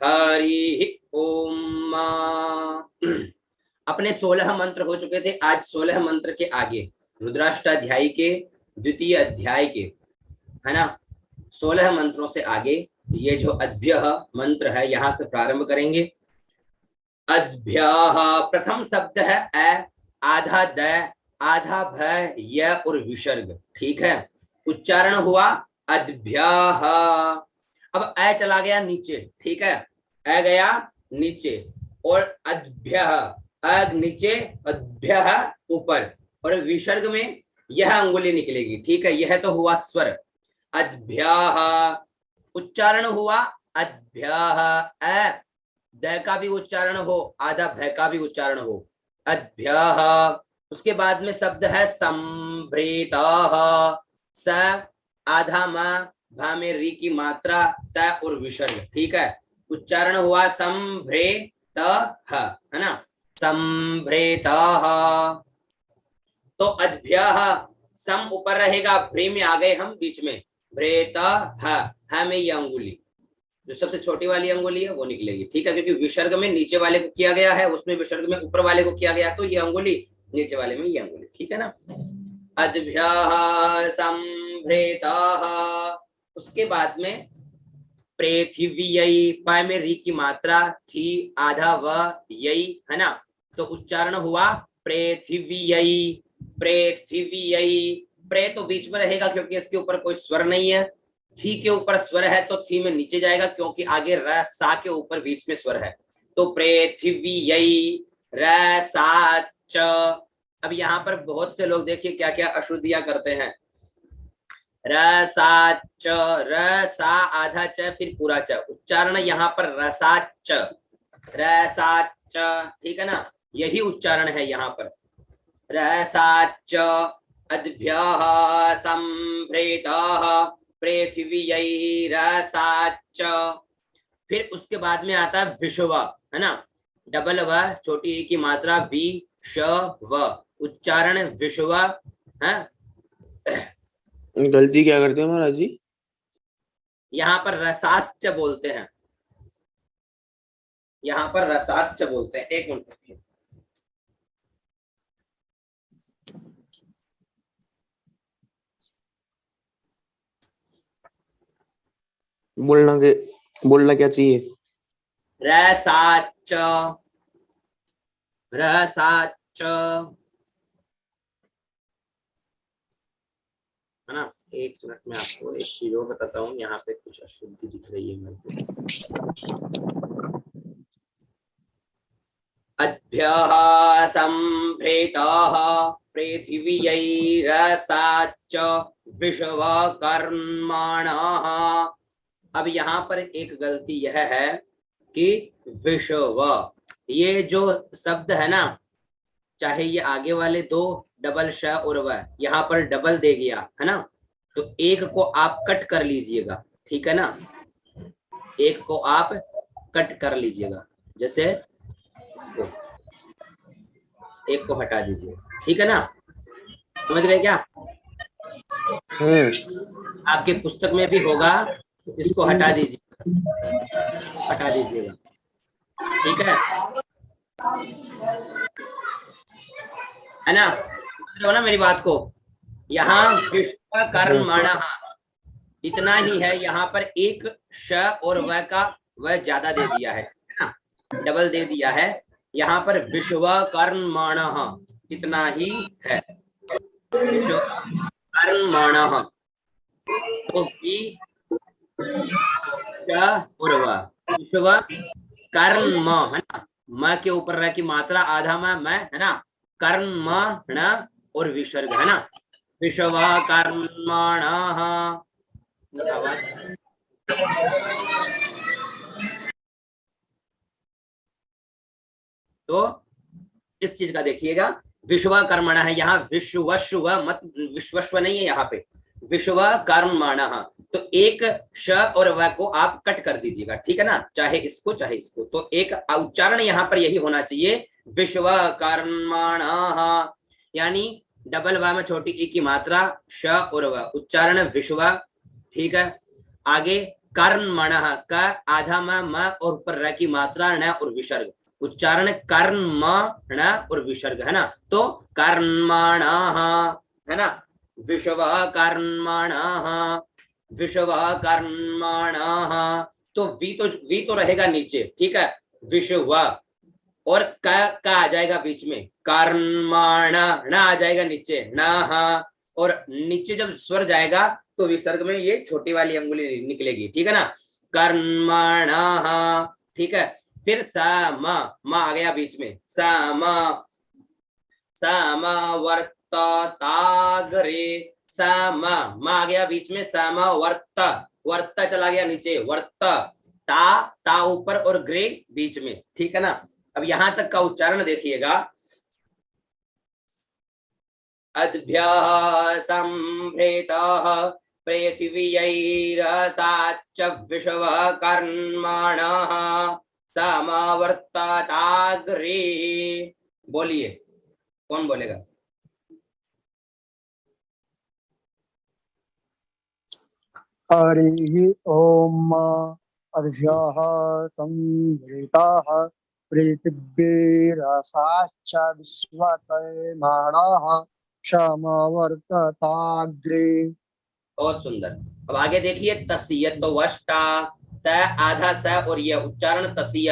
हरि ओम। अपने 16 मंत्र हो चुके थे। आज 16 मंत्र के आगे रुद्राष्टाध्यायी के द्वितीय अध्याय के, है ना, 16 मंत्रों से आगे ये जो अद्भ्यः मंत्र है यहां से प्रारंभ करेंगे। अद्भ्यः प्रथम शब्द है अ, आधा द, आधा भ, य और विसर्ग। ठीक है, उच्चारण हुआ अद्भ्यः। अब अ चला गया नीचे, ठीक है, अ गया नीचे और अद्भ्यः, अ नीचे, अद्भ्यः ऊपर, और विसर्ग में यह अंगुली निकलेगी। ठीक है, यह तो हुआ स्वर अद्भ्यः। उच्चारण हुआ अद्भ्यः, अ द का भी उच्चारण हो, आधा भ का भी उच्चारण हो, अद्भ्यः। उसके बाद में शब्द है संभ्रेतः, स आधा म, भा में री की मात्रा, त और विसर्ग। ठीक है, उच्चारण हुआ संभ्रेतः, है ना, संभ्रेतः। तो अद्भ्यः, सम ऊपर रहेगा, भ्रे में आ गए हम बीच में, भ्रेतः, ह में ये अंगुली जो सबसे छोटी वाली अंगुली है वो निकलेगी। ठीक है, क्योंकि विसर्ग में नीचे वाले को किया गया है, उसमें विसर्ग में ऊपर वाले को किया गया, तो ये अंगुली नीचे वाले में ये अंगुली। ठीक है ना, अद्भ्यः संभ्रेतः। उसके बाद में पृथिव्यै, पाय में री की मात्रा, थी आधा व, यई, है ना, तो उच्चारण हुआ पृथिव्यै, पृथिव्यै। प्रे तो बीच में रहेगा क्योंकि इसके ऊपर कोई स्वर नहीं है। थी के ऊपर स्वर है तो थी में नीचे जाएगा क्योंकि आगे र सा के ऊपर बीच में स्वर है, तो पृथिव्यै, र सा च। अब यहाँ पर बहुत से लोग देखिए क्या क्या अशुद्धियां करते हैं। र सा च, र सा आधा च फिर पूरा च, उच्चारण यहाँ पर रसा च, र सा च। ठीक है ना, यही उच्चारण है यहाँ पर, र सा च। अद्भ्यः संभ्रेतः पृथिव्यै रसा च। फिर उसके बाद में आता है विश्व, है ना, डबल व, छोटी ई की मात्रा, बी श व, उच्चारण विश्व है। गलती क्या करते हैं महाराज जी? यहाँ पर रसाश्च बोलते हैं, यहाँ पर रसाश्च बोलते हैं। एक मिनट, बोलना क्या चाहिए? रसाच, रसाच, है ना। एक मिनट में आपको एक चीज और बताता हूँ, यहाँ पे कुछ अशुद्धि दिख रही है मेरे को। अद्भ्यः संभ्रेतः पृथिव्यै रसाच्च विश्वकर्मणः। अब यहाँ पर एक गलती यह है कि विश्व, ये जो शब्द है ना, चाहे ये आगे वाले दो डबल श और व, यहाँ पर डबल दे गया है ना, तो एक को आप कट कर लीजिएगा। ठीक है ना, एक को आप कट कर लीजिएगा, जैसे इसको, एक को हटा दीजिए। ठीक है ना, समझ गए क्या? आपके पुस्तक में भी होगा, तो इसको हटा दीजिए, हटा दीजिएगा। ठीक है ना, समझ रहे हो ना मेरी बात को? यहाँ विश्वकर्मणः इतना ही है, यहाँ पर एक श और व का व ज्यादा दे दिया है ना, डबल दे दिया है। यहाँ पर विश्वकर्मणः इतना ही है, विश्वकर्मणः। तो और व, विश्वकर्म, है ना, म के ऊपर र की मात्रा, आधा मैं, है ना, कर्म न और विसर्ग, है ना, विश्वकर्मणः। आवाज तो इस चीज का देखिएगा, विश्वकर्मण है, यहाँ विश्वस्व मत, विश्वस्व नहीं है यहाँ पे, विश्वकर्मण। तो एक श और व को आप कट कर दीजिएगा। ठीक है ना, चाहे इसको चाहे इसको, तो एक उच्चारण यहाँ पर यही होना चाहिए, विश्वकर्मण, यानी डबल व में छोटी ई की मात्रा, श और व, उच्चारण विश्व। ठीक है, आगे कर्मणः का आधा म और ऊपर र की मात्रा न और विसर्ग, उच्चारण कर्म न और विसर्ग है ना, तो कर्मणः है ना, विश्व कर्मणः, विश्व कर्मणः, तो वी तो रहेगा नीचे, ठीक है, विश्व, और का आ जाएगा बीच में, कर्मण न आ जाएगा नीचे, न, और नीचे जब स्वर जाएगा तो विसर्ग में ये छोटी वाली अंगुली निकलेगी, ठीक है ना, कर्मण, ठीक है। फिर सम आ गया बीच में, सम समवर्तताग्रे, सम आ गया बीच में, समवर्त, वर्त चला गया नीचे, वर्त, ता ऊपर और ग्रे बीच में, ठीक है ना। अब यहां तक का उच्चारण देखिएगा, अद्भ्यः संभृतः पृथिव्यैरसाच्च विश्वः कर्मणः समवर्तताग्रे। बोलिए, कौन बोलेगा? हरि ओम अद्भ्यः संभृताः पृथिवीरसाच्च विश्वकर्मणः समवर्तताग्रे। बहुत सुंदर। अब आगे देखिए, तस्य तो वष्टा, त आधा स और य, उच्चारण तस्य,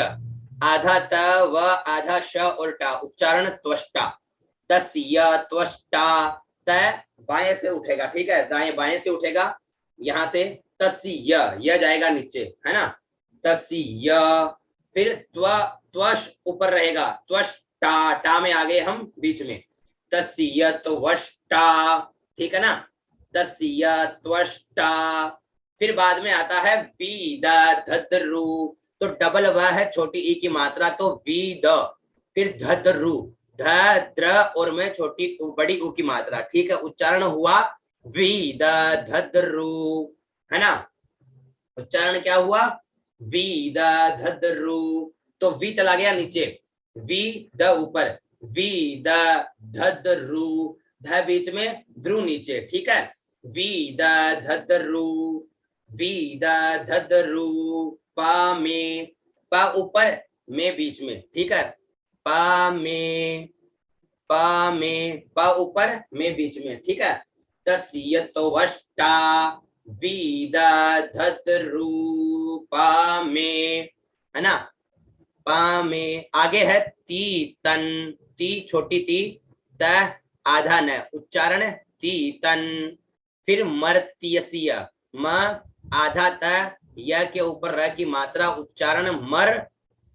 आधा त व आधा श और टा, उच्चारण त्वष्टा, तस्य त्वष्टा, त बाएं से उठेगा, ठीक है, दाएं बाएं से उठेगा, यहां से तस्य य जाएगा नीचे, है ना, तस्य, फिर त्वश ऊपर रहेगा, त्वष्टा, टा में आ गए हम बीच में, तस्य तो वष्टा, ठीक है ना, तस्य त्वष्टा, फिर बाद में आता है वीद धद्रु, तो डबल व है, छोटी ई की मात्रा, तो वीद, फिर धद्रु, ध और में छोटी बड़ी ऊ की मात्रा, ठीक है, उच्चारण हुआ वीद धद्रु, है ना, उच्चारण क्या हुआ, वीद धद्रु, तो वी चला गया नीचे, वी द ऊपर, वीद धद्रु, ध बीच में, ध्रु नीचे, ठीक है, वीद धद्रु, वीद धद्रु, पा में, पा ऊपर में बीच में, ठीक है, पा में, पा में, पा ऊपर में बीच में, ठीक है, तस्य तो वष्टा वीद धद्रु पा में, है ना, पा में, आगे है ती तन, ती छोटी ती, त आधा न, उच्चारण ती तन, फिर मर्त्यस्य, म आधा त, य के ऊपर र की मात्रा, उच्चारण मर,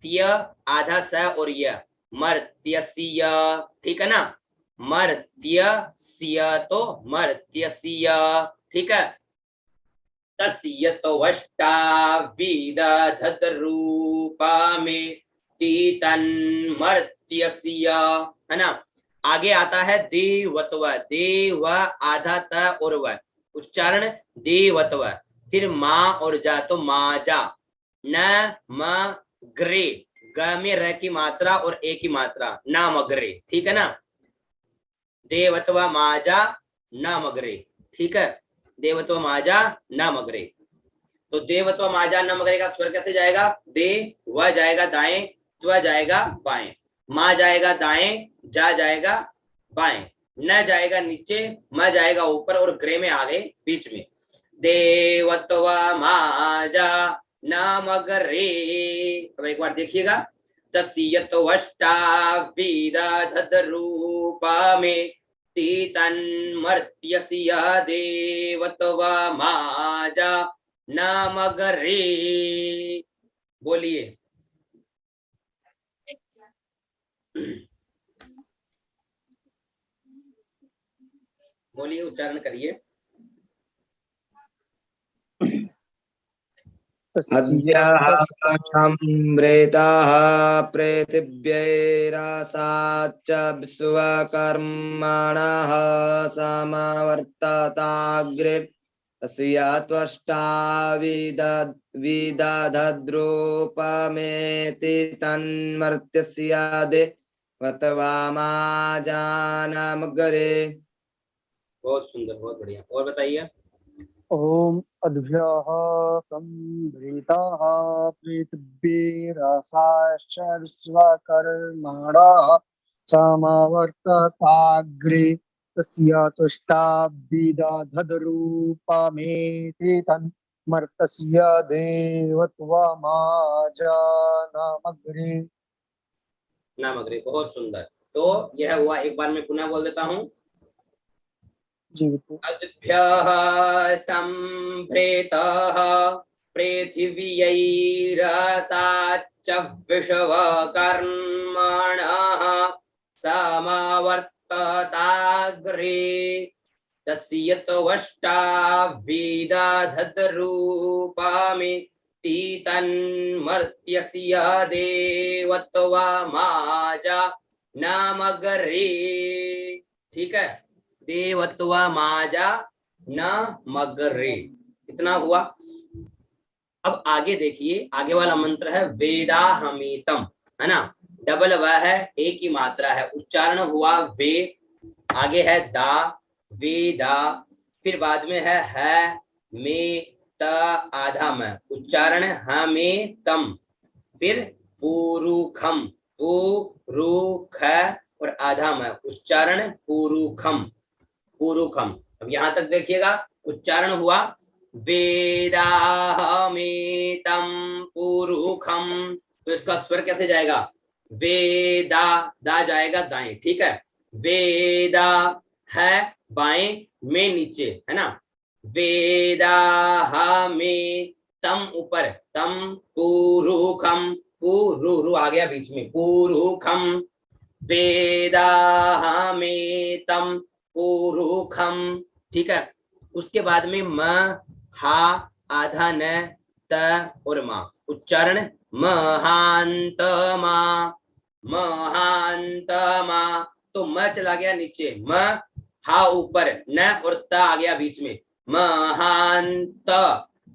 त्य आधा स और य, मर्त्यस्य, ठीक है ना, मर्त्यस्य तो मर्त्यस्य, ठीक है, तस्य तो वष्टा वीद धद्रूपा में तीतन मर्त्यस्य, है ना, आगे आता है देवत्व, देव आधा त और व, उच्चारण देवत्व, फिर माँ और जा, तो माजा, न म ग्रे, ग में र की मात्रा और ए की मात्रा, नामग्रे, ठीक है ना, देवत्व माजा नामग्रे, ठीक है, देवत्व माजा नामग्रे, तो देवत्व माजा नामग्रे का स्वर कैसे जाएगा, दे व जाएगा दाएं, त्व जाएगा बाएं, मा जाएगा दाएं, जा जाएगा बाएं, न जाएगा नीचे, म जाएगा ऊपर और ग्रे में आ गए बीच में, देवत्व माजा नामग्रे। अब एक बार देखिएगा, तस्य तो वष्टा वीद धद्रूपा में तीतन्मर्त्यस्य देवत्व माजा नामग्रे। बोलिए, बोलिए, उच्चारण करिए। अद्भ्यः पृथिव्यैरसाच्च विश्वकर्मणः समवर्तताग्रे तस्य त्वष्टा विदधद्रूपमेति तन्मर्त्यस्य देवत्वा माजानमग्रे। बहुत सुंदर, बहुत बढ़िया, और बताइए। ओम अद्भ्यः संभृताः प्रीतिभिरसाश्च विश्वकर्मणः समावर्तताग्रे तस्य तुष्टाभिदधद्रूपमेति तन्मर्तस्य देवत्वमाजानमग्रे। नामग्रे, बहुत सुंदर। तो यह हुआ, एक बार मैं पुनः बोल देता हूँ। जी बिल्कुल। अद्भ्यः सम्भृतः पृथिव्यैरसाच्च विश्वकर्मणः समावर्तताग्रे तस्य त्वष्टाभिदधद्रूपमिति तन्मर्त्यस्य देवत्वमाजानमग्रे। ठीक है, देवत्वमाजा न मगरे, इतना हुआ। अब आगे देखिए, आगे वाला मंत्र है वेदाहमेतम, है ना, डबल व है, एक ही मात्रा है, उच्चारण हुआ वे, आगे है दा, वेदा, फिर बाद में है में त आधा में, उच्चारण हमें तम, फिर पुरुखम, पुरुख और आधा में, उच्चारण पुरुखम, पुरुखम। अब यहां तक देखिएगा, उच्चारण हुआ वेदाहमेतम पुरुखम, तो इसका स्वर कैसे जाएगा? वेदा, दा जाएगा दाएं, ठीक है, वेदा है बाएं, में नीचे, है ना, वेदाहमेतम ऊपर, तम पुरुखम, पुरु आ गया बीच में, पुरुखम, वेदाहमेतम पुरुखम, ठीक है। उसके बाद में म, हा, आधा न, त और मा, उच्चारण महांतमा, महांतमा, तो म चला गया नीचे, म, हा ऊपर, न और त आ गया बीच में, महांत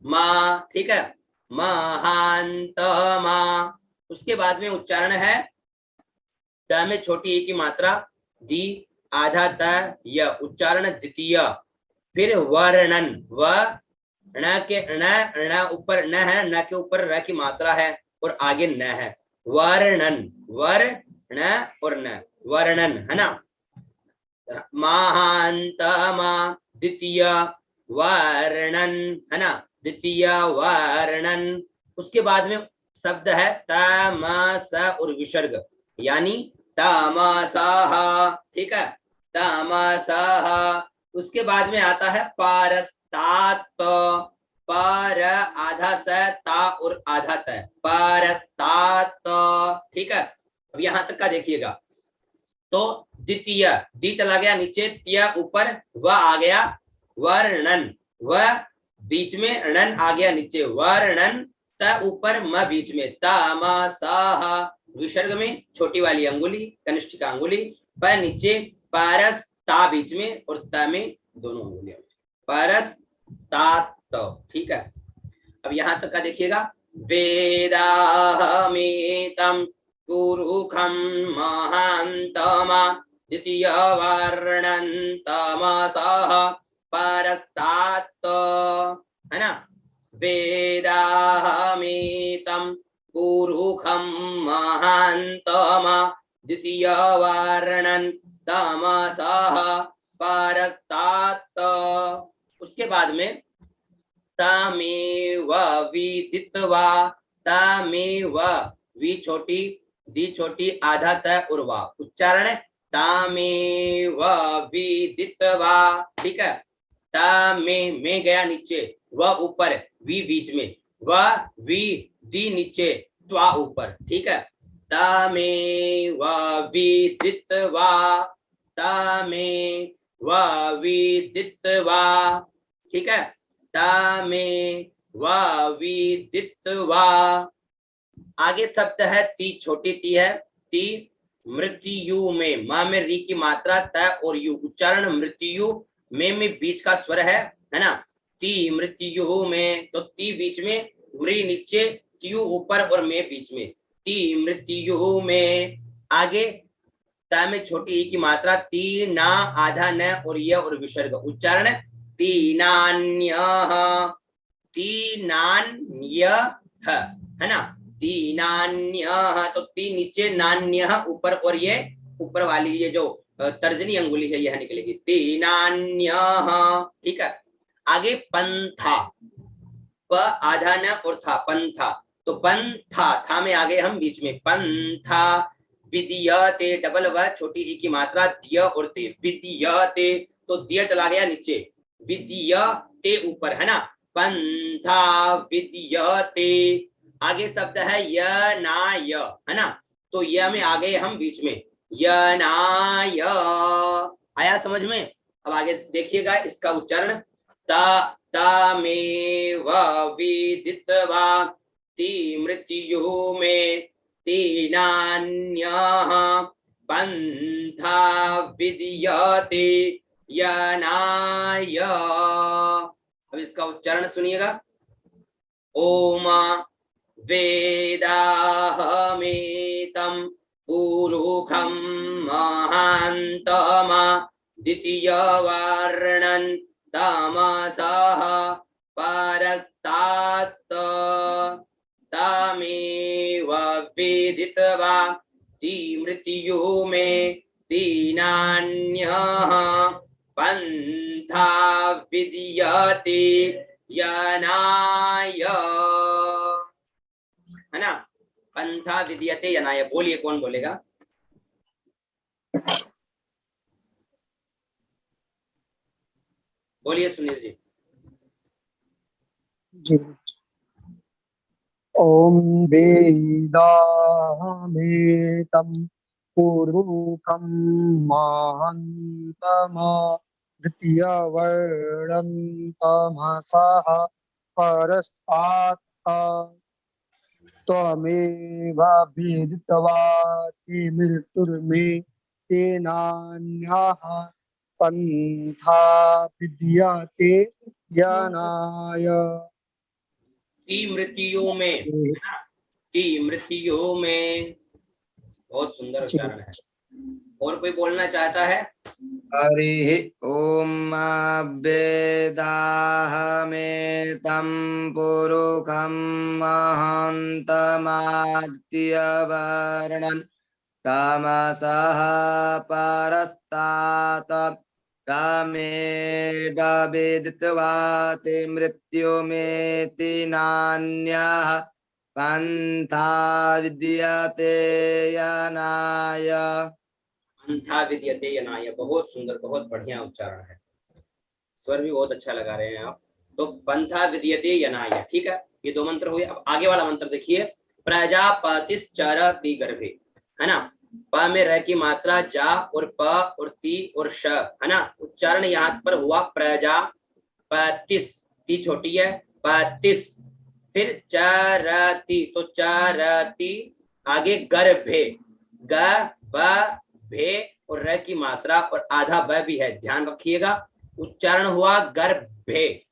मा, ठीक है, महांतमा। उसके बाद में उच्चारण है त में छोटी ए की मात्रा, दी, आधा त, य, उच्चारण द्वितीय, फिर वर्णन, व, ण के ण ऊपर न है, न के ऊपर र की मात्रा है और आगे न है, वर्णन, वर न और न, वर्णन, है ना, महांतमा द्वितीय वर्णन, है ना, द्वितीय वर्णन। उसके बाद में शब्द है तमस और विसर्ग, यानी तमसः, ठीक है, तमसः। उसके बाद में आता है परस्तात, पर आधा स, ता और आधा त, परस्तात, ठीक है। अब यहां तक का देखिएगा, तो द्वितीय, दी चला गया नीचे, त्य ऊपर, व आ गया, वर्णन, व बीच में, णन आ गया नीचे, वर्णन, त ऊपर, म बीच में, तमसः, विसर्ग में छोटी वाली अंगुली, कनिष्ठ का अंगुली, प नीचे, परस, ता बीच में और त में दोनों अंगुलियां, परस तात, ठीक है। अब यहां तक का देखिएगा, वेदाहमेतम पुरुखम महांतमा द्वितीय वर्णन तमसः परस्तात, है ना, वेदाहमेतम पुरुखम महांतमा द्वितीय वर्णन तमसः परस्तात। उसके बाद में तमेव विदित्वा, तमेव, वी छोटी, दी छोटी, आधा त और वा, उच्चारण तमेव विदित्वा, ठीक है, में गया नीचे, व ऊपर, वी बीच में, व वी, दी नीचे, त्वा ऊपर, ठीक है, तमेव विदित्वा, तमेव विदित्वा, ठीक है, तमेव विदित्वा। आगे शब्द है ती, छोटी ती है, ती मृत्यु में, मा में री की मात्रा, त और यु, उच्चारण मृत्यु में बीच का स्वर है ना, ती मृत्यु में, तो ती बीच में, मृ नीचे, त्यू ऊपर और में बीच में, ती मृत्यु में। आगे त में छोटी ई की मात्रा, ती, ना, आधा न और य और विसर्ग, उच्चारण तीनान्यः, तीनान्यः है ना, तीनान्यः, तो ती नीचे, नान्यः ऊपर, और ये ऊपर वाली ये जो तर्जनी अंगुली है यह निकलेगी, तीनान्यः। ठीक है, आगे पंथा, प आधा न और था, पंथा, तो पंथा, था में आगे हम बीच में, पंथा विद्यते, डबल व छोटी ई की मात्रा, दिय और ते, विद्यते, तो दिय चला गया नीचे, विद्यते ऊपर, है ना, पंथा विद्यते। आगे शब्द है यनाय, है ना, तो य में आ गए हम बीच में, यनाय, आया समझ में। अब आगे देखिएगा इसका उच्चारण, तमेव विदित्वा ति मृत्यु में तीनान्यः पंथा विद्यते यनाय। अब इसका उच्चारण सुनिएगा, ओम वेदाहमेतं पुरुखं महान्तमा द्वितीय वर्णन तमसः परस्तात् तमेव विदित्वा ति मृत्यु में तीनान्यः पंथा विद्यते यनाय, है ना, पंथा विद्यते यनाय। बोलिए, कौन बोलेगा? बोलिए सुनील जी। जी। ओम वेदाहमेतं पुरुखं महान्तमा द्वितीय वर्णं तमसः परस्तात् त्वमेव विदित्वा ति मृत्युर्मे तेनान्यः पंथा विद्यते यनाय। ति मृत्यु में, है ना, ति मृत्यु में, बहुत सुंदर उच्चारण है। और कोई बोलना चाहता है? हरि ओम वेदाहमेतं पुरुखं महान्तमाद्य वर्णन् तमसः परस्तात् तमेव विदित्वा ति मृत्युमेति नान्यः पंथा विद्यते यनाय। पंथा विद्यते यनाय, बहुत सुंदर, बहुत बढ़िया उच्चारण है, स्वर भी बहुत अच्छा लगा रहे हैं आप। तो पंथा विद्यते यनाय, ठीक है, ये दो मंत्र हुए। अब आगे वाला मंत्र देखिए, प्रजापतिश्चरति गर्भे, है ना, प में र की मात्रा, जा और प और ती और श, है ना, उच्चारण यहाँ पर हुआ प्रजापतिस, ती छोटी है, पतिस, फिर चरति, तो चरति, आगे गर्भे, ग ब भे और र की मात्रा और आधा ब भी है, ध्यान रखिएगा, उच्चारण हुआ गर्भे,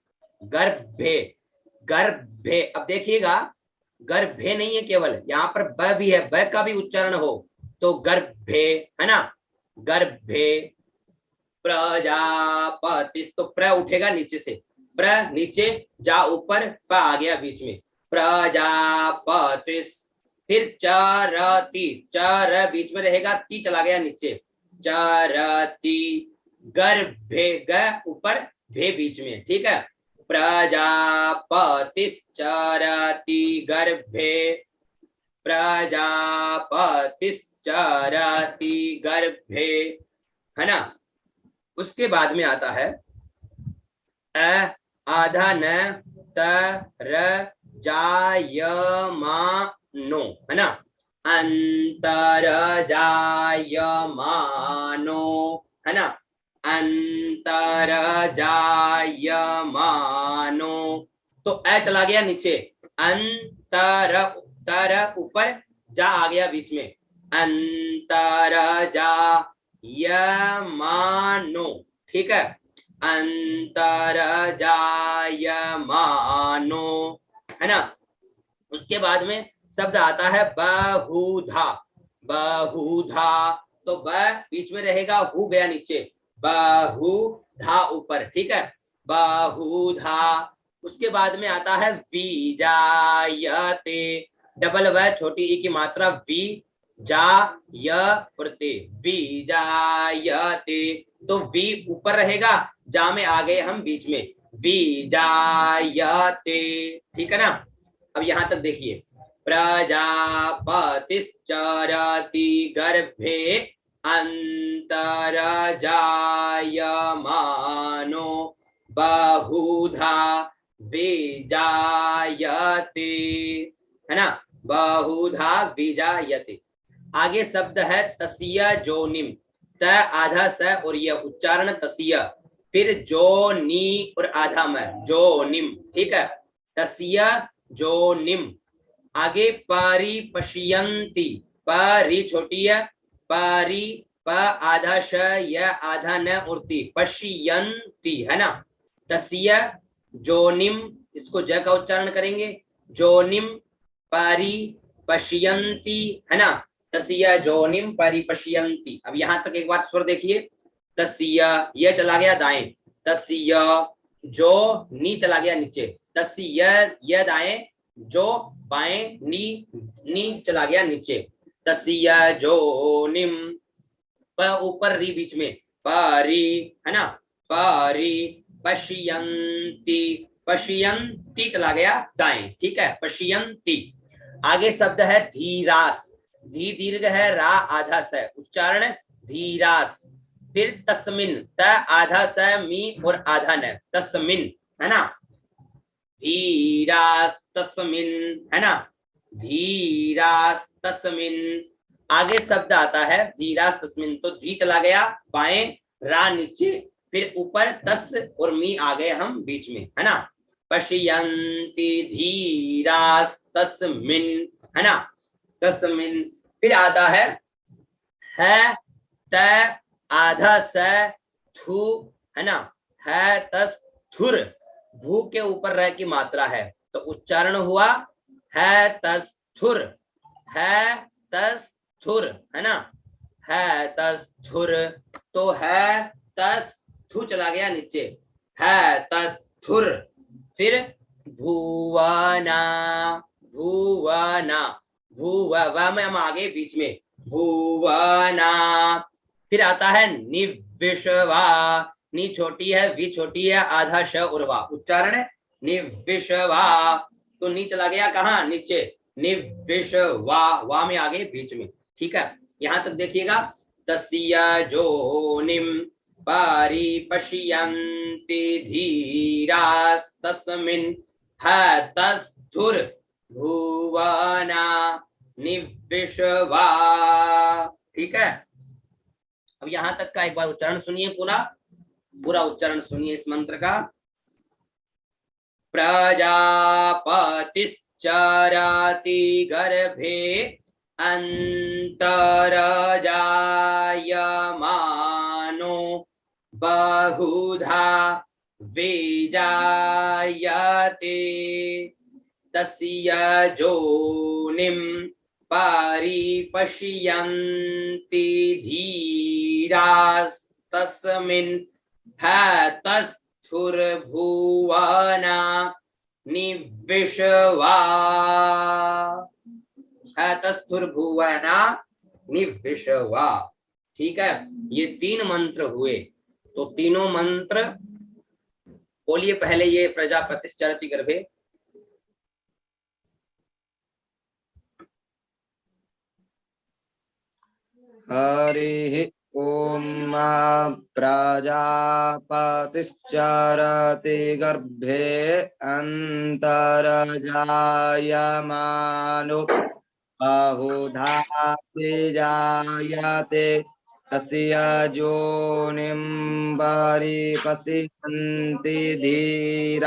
गर्भे, गर्भे। अब देखिएगा, गर्भे नहीं है केवल, यहाँ पर ब भी है, ब का भी उच्चारण हो तो गर्भे, है ना, गर्भे। प्रजापतिस, तो प्र उठेगा नीचे से, प्र नीचे, जा ऊपर, प आ गया बीच में, प्रजापतिस। फिर चरति, चर बीच में रहेगा, ती चला गया नीचे, चरति, गर्भे, ग ऊपर, भे बीच में, ठीक है, प्रजापतिस चरति गर्भे, प्रजापतिस चरति गर्भे, है ना। उसके बाद में आता है अ आधा न त र जायमानो, है ना, अंतर जायमानो, है ना, अंतर जायमानो, तो अ चला गया नीचे, अंतर, तर ऊपर, जा आ गया बीच में, अंतर जायमानो, ठीक है, अंतर जायमानो, है ना। उसके बाद में शब्द आता है बहुधा, बहुधा, तो ब बीच में रहेगा, हु गया नीचे, बहुधा ऊपर, ठीक है, बहुधा। उसके बाद में आता है बीजायते, डबल व छोटी ई की मात्रा वी जा य और ते, बीजायते। तो वी ऊपर रहेगा, जा में आ गए हम बीच में, बीजायते। ठीक है ना। अब यहां तक देखिए, प्रजापतिश्चरति गर्भे अंतरजायमानो बहुधा बीजायते, है ना, बहुधा बीजायते। आगे शब्द है तस्य जोनिम, त आधा स और यह उच्चारण तस्य, फिर जो नी और आधा में जोनिम। ठीक है, तस्य जोनिम। आगे परिपश्यन्ति, परी छोटी है, परी प आधा श य आधा न उर्ती, पश्यन्ति, है ना। तस्य जोनिम, इसको ज का उच्चारण करेंगे, जोनिम परिपश्यन्ति, है ना, तस्य जोनिम परिपश्यन्ति। अब यहां तक एक बार स्वर देखिए, तस्य ये चला गया दाएं, तस्य जो नी चला गया नीचे, तस्य ये दाएं, जो बाएं, नी चला गया नीचे, तस्य जोनिम। प ऊपर री बीच में, परी, है ना, परी पश्यन्ति, पश्यन्ति चला गया दाएं। ठीक है, पश्यन्ति। आगे शब्द है धीरास, धी दीर्घ है, रा आधा स, उच्चारण धीरास। फिर तस्मिन, त आधा स मी और आधा न, तस्मिन, है ना, धीरास तस्मिन, है ना, धीरास तस्मिन। आगे शब्द आता है धीरास तस्मिन, तो धी चला गया बाएं, रा नीचे, फिर ऊपर तस और मी आ गए हम बीच में, है ना, पश्यन्ति धीरास तस्मिन, है ना, तस्मिन। फिर आता है त आधा स थु, है ना, है तस थुर, भू के ऊपर रह की मात्रा है, तो उच्चारण हुआ है तस थुर, है तस थुर, है ना, है तस थुर। तो है तस थु चला गया नीचे, है तस थुर। फिर भुवना, भुवना, भुव में हम आगे बीच में, भुवना। फिर आता है निविश्वा, नी छोटी है, वी छोटी है, आधा श और वा, उच्चारण निविश्वा। तो नी चला गया कहाँ, नीचे, निविश्वा, वा में आगे बीच में। ठीक है, यहां तक देखिएगा, तस्य जोनिम परिपश्यन्ति धीरास्तस्मिन् हतस्थुर भुवना निविश्वा। ठीक है, अब यहां तक का एक बार उच्चारण सुनिए, पूरा उच्चारण सुनिए इस मंत्र का। प्रजापतिश्चरति गर्भे अंतरजायमानो बहुधा विजायते तस्य जोनिं परिपश्यन्ति धीरास्तस्मिन् हतस्थुर्भुवना निविश्वा। हतस्थुर्भुवना निविश्वा। ठीक है, ये 3 मंत्र हुए। तो तीनों मंत्र बोलिए पहले, ये प्रजापतिश्चरति गर्भे। हरिः ॐ प्रजापतिश्चरति गर्भे अन्तर्जायमानो बहुधा विजायते तस्य योनिं परिपश्यन्ति धीरास्तस्मिन्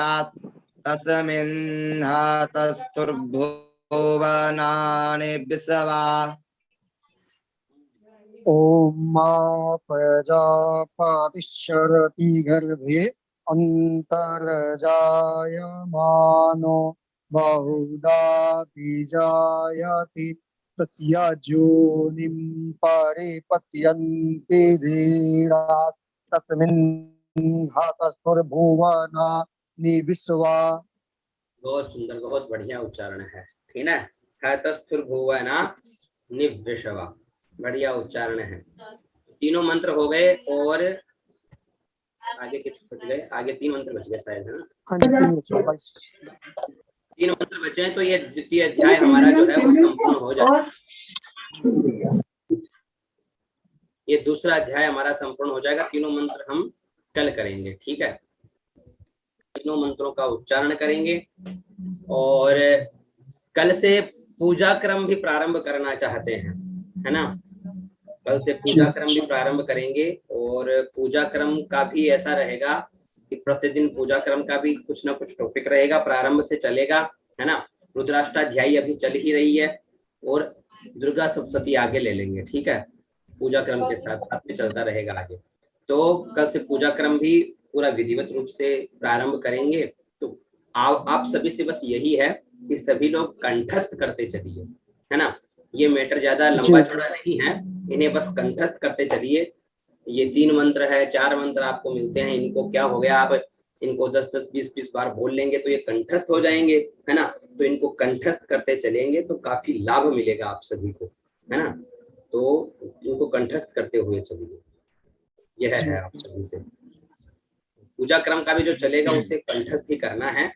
हतस्थुर्भुवना निविश्वा। ॐ प्रजापतिश्चरति गर्भे अन्तर्जायमानो बहुधा बीजायति तस्य योनिं परिपश्यन्ति धीरास्तस्मिन् हतस्थुर्भुवनानि विश्वा। बहुत सुंदर, बहुत बढ़िया उच्चारण है, ठीक है। हतस्थुर्भुवना निवृषवा, बढ़िया उच्चारण है। तीनों मंत्र हो गए और आगे कितने बच गए? आगे 3 मंत्र बच गए शायद, है ना? हाँ जी, 3 बचे बस। 3 मंत्र बचे हैं, तो ये द्वितीय अध्याय हमारा जो है वो संपूर्ण हो जाएगा। ये दूसरा अध्याय हमारा संपूर्ण हो जाएगा। तीनों मंत्र हम कल करेंगे, ठीक है। तीनों मंत्रों का उच्चारण करेंगे और कल से पूजा क्रम भी प्रारंभ करना चाहते हैं, है ना? कल से पूजा क्रम भी प्रारंभ करेंगे और पूजा क्रम का भी ऐसा रहेगा कि प्रतिदिन पूजा क्रम का भी कुछ ना कुछ टॉपिक रहेगा, प्रारंभ से चलेगा, है ना? रुद्राष्टाध्यायी अभी चल ही रही है और दुर्गा सप्तशती आगे ले लेंगे, ठीक है। पूजा क्रम के साथ साथ में चलता रहेगा आगे। तो कल से पूजा क्रम भी पूरा विधिवत रूप से प्रारंभ करेंगे। तो आप सभी से बस यही है कि सभी लोग कंठस्थ करते चलिए, है ना? ये मैटर ज्यादा लंबा चौड़ा नहीं है, इन्हें बस कंठस्थ करते चलिए। ये 3 मंत्र है, 4 मंत्र आपको मिलते हैं, इनको क्या हो गया, आप इनको 10-10, 20-20 बार बोल लेंगे तो ये कंठस्थ हो जाएंगे, है ना? तो इनको कंठस्थ करते चलेंगे तो काफी लाभ मिलेगा आप सभी को, है ना? तो इनको कंठस्थ करते हुए चलिए, यह है आप सभी से। पूजा क्रम का भी जो चलेगा उसे कंठस्थ ही करना है।